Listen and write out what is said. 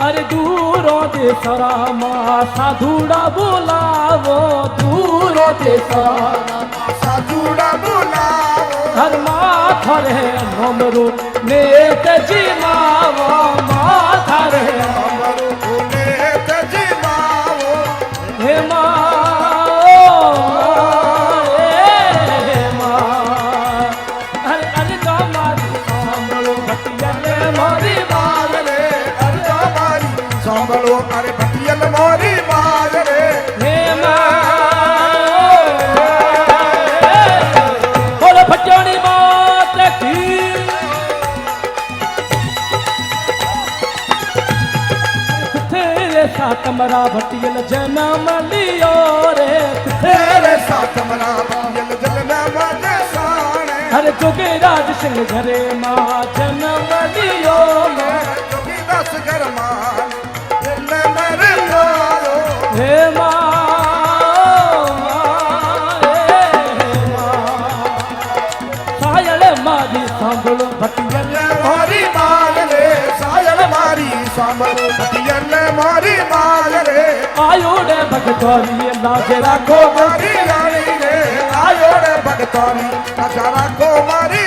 अरे दूरों दे सरामा साधुड़ा बुलावो दूरों दे सरामा साधुड़ा बुलावो हर माथा रे हमरो नेत जिमावो माथा रे हमरो नेत जिमावो हे माँ सांभलो अरे भटियल मोरी बाज रे हे बोलो भटियाणी मात की तेरे साथ मरा भटियल जन्म लियो रे तेरे साथ मरा भटियल जन्म देसाने हरे जोगे राज सिंह घरे माँ जन्म लियो जोगी दास घर मां हे माँ सायल मारी सांभलो भटियल मारी माल रे सायल मारी सांभलो भटियल मारी माल रे आयोड़े भगतौरी लाजे राखो मारी रानी रे आयोड़े भगतौरी लाजे राखो मारी